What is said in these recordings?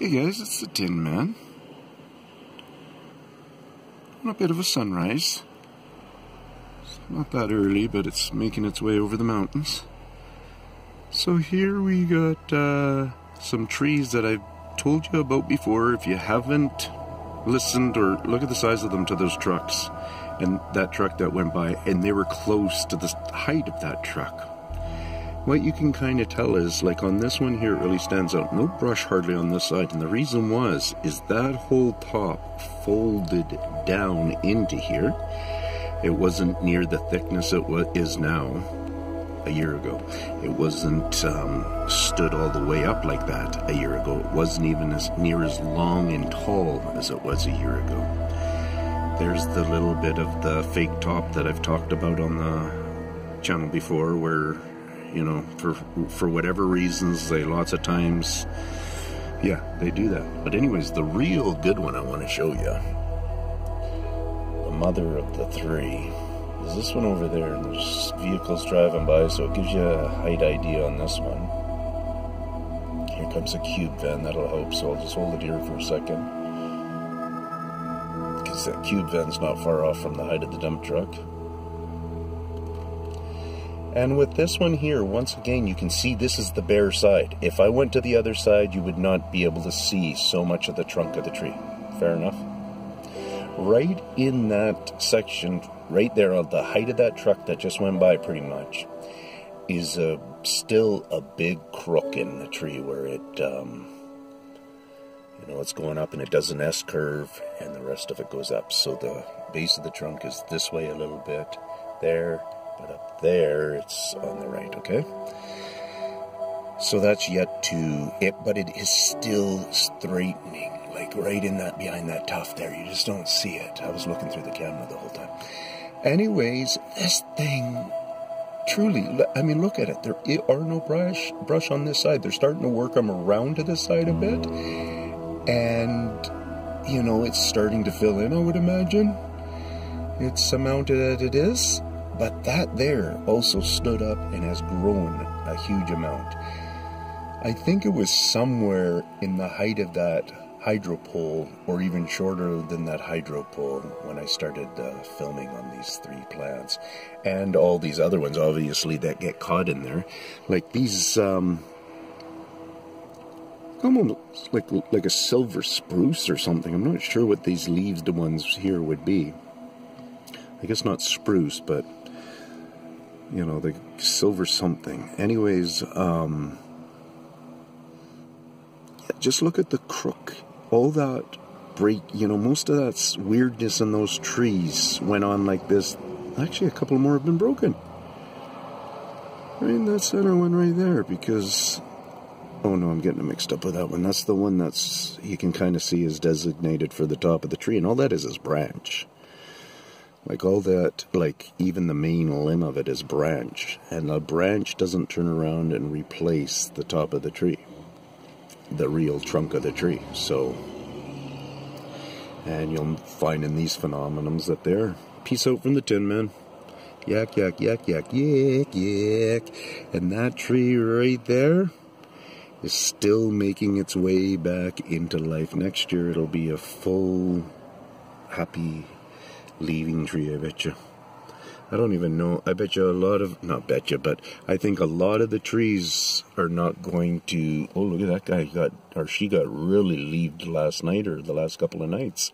Hey guys, it's the Tinman. On a bit of a sunrise. It's not that early, but it's making its way over the mountains. So here we got some trees that I've told you about before. If you haven't listened, or look at the size of them to those trucks. And that truck that went by, and they were close to the height of that truck. What you can kind of tell is, like on this one here, it really stands out. No brush hardly on this side, and the reason is that whole top folded down into here. It wasn't near the thickness it is now a year ago. It wasn't stood all the way up like that a year ago. It wasn't even as near as long and tall as it was a year ago. There's the little bit of the fake top that I've talked about on the channel before, where, you know, for whatever reasons, they lots of times, yeah, they do that. But anyways, the real good one I want to show you, the mother of the three, is this one over there. And there's vehicles driving by, so it gives you a height idea on this one. Here comes a cube van, that'll help, so I'll just hold it here for a second, because that cube van's not far off from the height of the dump truck. And with this one here, once again, you can see this is the bare side. If I went to the other side, you would not be able to see so much of the trunk of the tree. Fair enough? Right in that section, right there on the height of that truck that just went by pretty much, is still a big crook in the tree where it, you know, it's going up and it does an S-curve and the rest of it goes up. So the base of the trunk is this way a little bit, there, but up there, it's on the right, okay? So that's yet to it, but it is still straightening, like right in that, behind that tuft there. You just don't see it. I was looking through the camera the whole time. Anyways, this thing, truly, I mean, look at it. There are no brush on this side. They're starting to work them around to this side a bit. And, you know, it's starting to fill in, I would imagine. It's mounted as it is. But that there also stood up and has grown a huge amount. I think it was somewhere in the height of that hydro pole, or even shorter than that hydro pole, when I started filming on these three plants. And all these other ones, obviously, that get caught in there. Like these, almost like a silver spruce or something. I'm not sure what these leaves, the ones here, would be. I guess not spruce, but, you know, the silver something. Anyways, yeah, just look at the crook. All that break, you know, most of that weirdness in those trees went on like this. Actually, a couple more have been broken. Right in that center one right there, because, oh no, I'm getting it mixed up with that one. That's the one that's, you can kind of see is designated for the top of the tree, and all that is branch. Like all that, like even the main limb of it is branch, and the branch doesn't turn around and replace the top of the tree, the real trunk of the tree. So, and you'll find in these phenomenons that they're, peace out from the Tinman. Yak, yak, yak, yak, yak, yak. And that tree right there is still making its way back into life. Next year it'll be a full, happy leaving tree, I bet you. I don't even know. I bet you a lot of, not bet you, but I think a lot of the trees are not going to, oh, look at that guy got, or she got really leaved last night, or the last couple of nights,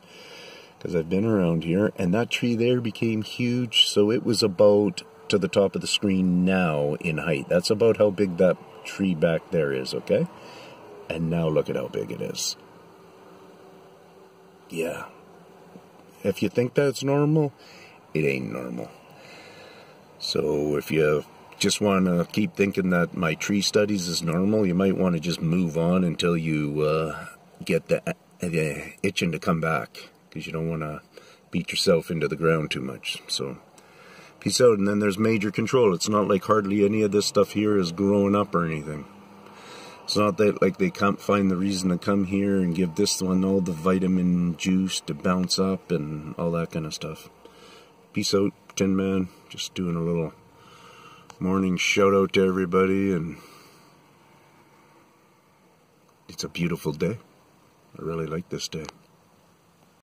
because I've been around here, and that tree there became huge, so it was about to the top of the screen now in height. That's about how big that tree back there is, okay? And now look at how big it is. Yeah. If you think that's normal, it ain't normal. So if you just want to keep thinking that my tree studies is normal, you might want to just move on until you get the itching to come back, because you don't want to beat yourself into the ground too much. So peace out. And then there's major control. It's not like hardly any of this stuff here is growing up or anything. It's not that like they can't find the reason to come here and give this one all the vitamin juice to bounce up and all that kind of stuff. Peace out, Tinman. Just doing a little morning shout out to everybody, and it's a beautiful day. I really like this day.